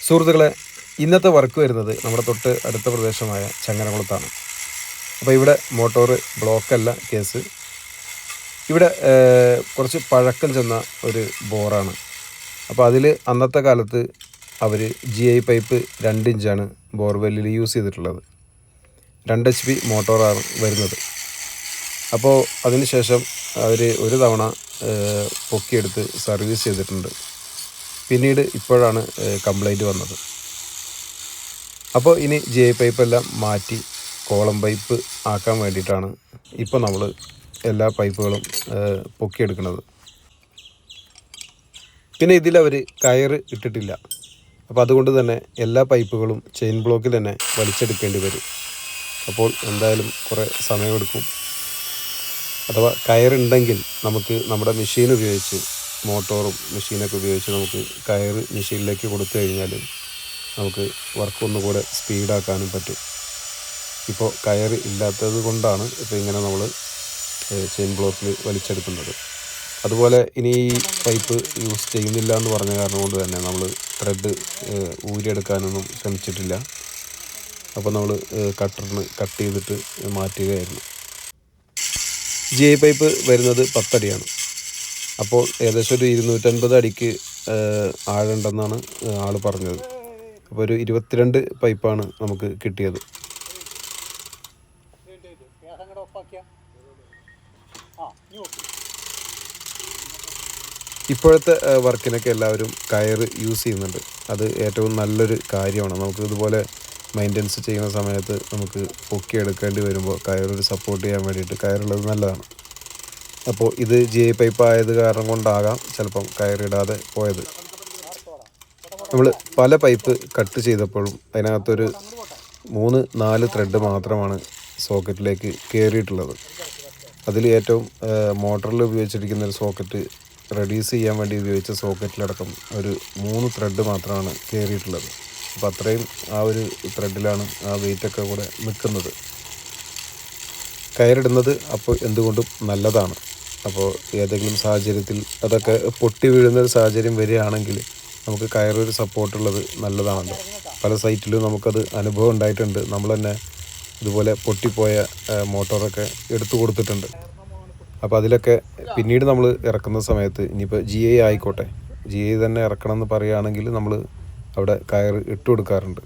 സുഹൃത്തുക്കളെ, ഇന്നത്തെ വർക്ക് വരുന്നത് നമ്മുടെ തൊട്ട് അടുത്ത പ്രദേശമായ ചങ്ങരകുളത്താണ്. അപ്പോൾ ഇവിടെ മോട്ടോർ ബ്ലോക്കല്ല കേസ്. ഇവിടെ കുറച്ച് പഴക്കം ചെന്ന ഒരു ബോറാണ്. അപ്പോൾ അതിൽ അന്നത്തെ കാലത്ത് അവർ GI പൈപ്പ് 2 ഇഞ്ചാണ് ബോർവെല്ലിൽ യൂസ് ചെയ്തിട്ടുള്ളത്. 2 HP മോട്ടോറാണ് വരുന്നത്. അപ്പോൾ അതിനുശേഷം അവർ ഒരു തവണ പൊക്കിയെടുത്ത് സർവീസ് ചെയ്തിട്ടുണ്ട്. പിന്നീട് ഇപ്പോഴാണ് കംപ്ലൈൻറ്റ് വന്നത്. അപ്പോൾ ഇനി GI പൈപ്പെല്ലാം മാറ്റി കോളം പൈപ്പ് ആക്കാൻ വേണ്ടിയിട്ടാണ് ഇപ്പോൾ നമ്മൾ എല്ലാ പൈപ്പുകളും പൊക്കിയെടുക്കുന്നത്. പിന്നെ ഇതിലവർ കയറ് ഇട്ടിട്ടില്ല. അപ്പോൾ അതുകൊണ്ട് തന്നെ എല്ലാ പൈപ്പുകളും ചെയിൻ ബ്ലോക്കിൽ തന്നെ വലിച്ചെടുക്കേണ്ടി വരും. അപ്പോൾ എന്തായാലും കുറേ സമയമെടുക്കും. അഥവാ കയറുണ്ടെങ്കിൽ നമുക്ക് നമ്മുടെ മെഷീൻ ഉപയോഗിച്ച്, മോട്ടോറും മെഷീനൊക്കെ ഉപയോഗിച്ച് നമുക്ക് കയറ് മെഷീനിലേക്ക് കൊടുത്തു കഴിഞ്ഞാൽ നമുക്ക് വർക്ക് ഒന്നുകൂടെ സ്പീഡാക്കാനും പറ്റും. ഇപ്പോൾ കയറ് ഇല്ലാത്തത് കൊണ്ടാണ് ഇപ്പോൾ ഇങ്ങനെ നമ്മൾ ചെയിൻ ബ്ലോക്കിൽ വലിച്ചെടുക്കുന്നത്. അതുപോലെ ഇനി ഈ പൈപ്പ് യൂസ് ചെയ്യുന്നില്ല എന്ന് പറഞ്ഞ കാരണം കൊണ്ട് തന്നെ നമ്മൾ ത്രെഡ് ഊരിയെടുക്കാനൊന്നും ശ്രമിച്ചിട്ടില്ല. അപ്പോൾ നമ്മൾ കട്ടറിന് കട്ട് ചെയ്തിട്ട് മാറ്റുകയായിരുന്നു. GI പൈപ്പ് വരുന്നത് 10 അടിയാണ്. അപ്പോൾ ഏകദേശം ഒരു 250 അടിക്ക് ആഴമുണ്ടെന്നാണ് ആൾ പറഞ്ഞത്. അപ്പോൾ ഒരു 22 പൈപ്പാണ് നമുക്ക് കിട്ടിയത്. ഇപ്പോഴത്തെ വർക്കിനൊക്കെ എല്ലാവരും കയറ് യൂസ് ചെയ്യുന്നുണ്ട്. അത് ഏറ്റവും നല്ലൊരു കാര്യമാണ്. നമുക്ക് ഇതുപോലെ മെയിൻ്റനൻസ് ചെയ്യുന്ന സമയത്ത് നമുക്ക് പൊക്കിയെടുക്കേണ്ടി വരുമ്പോൾ കയറൊരു സപ്പോർട്ട് ചെയ്യാൻ വേണ്ടിയിട്ട് കയറുള്ളത് നല്ലതാണ്. അപ്പോൾ ഇത് GI പൈപ്പ് ആയത് കാരണം കൊണ്ടാകാം ചിലപ്പം കയറിടാതെ പോയത്. നമ്മൾ പല പൈപ്പ് കട്ട് ചെയ്തപ്പോഴും അതിനകത്തൊരു 3-4 ത്രെഡ് മാത്രമാണ് സോക്കറ്റിലേക്ക് കയറിയിട്ടുള്ളത്. അതിൽ ഏറ്റവും മോട്ടറിൽ ഉപയോഗിച്ചിരിക്കുന്ന ഒരു സോക്കറ്റ് റെഡ്യൂസ് ചെയ്യാൻ വേണ്ടി ഉപയോഗിച്ച സോക്കറ്റിലടക്കം ഒരു 3 ത്രെഡ് മാത്രമാണ് കയറിയിട്ടുള്ളത്. അപ്പോൾ അത്രയും ആ ഒരു ത്രെഡിലാണ് ആ വെയിറ്റൊക്കെ കൂടെ നിൽക്കുന്നത്. കയറിടുന്നത് അപ്പോൾ എന്തുകൊണ്ടും നല്ലതാണ്. അപ്പോൾ ഏതെങ്കിലും സാഹചര്യത്തിൽ അതൊക്കെ പൊട്ടി വീഴുന്നൊരു സാഹചര്യം വരികയാണെങ്കിൽ നമുക്ക് കയറൊരു സപ്പോർട്ടുള്ളത് നല്ലതാണല്ലോ. പല സൈറ്റിലും നമുക്കത് അനുഭവം ഉണ്ടായിട്ടുണ്ട്. നമ്മൾ തന്നെ ഇതുപോലെ പൊട്ടിപ്പോയ മോട്ടോറൊക്കെ എടുത്തു കൊടുത്തിട്ടുണ്ട്. അപ്പോൾ അതിലൊക്കെ പിന്നീട് നമ്മൾ ഇറക്കുന്ന സമയത്ത് ഇനിയിപ്പോൾ GI ആയിക്കോട്ടെ, GI തന്നെ ഇറക്കണം എന്ന് പറയുകയാണെങ്കിൽ നമ്മൾ അവിടെ കയറ് ഇട്ട് കൊടുക്കാറുണ്ട്.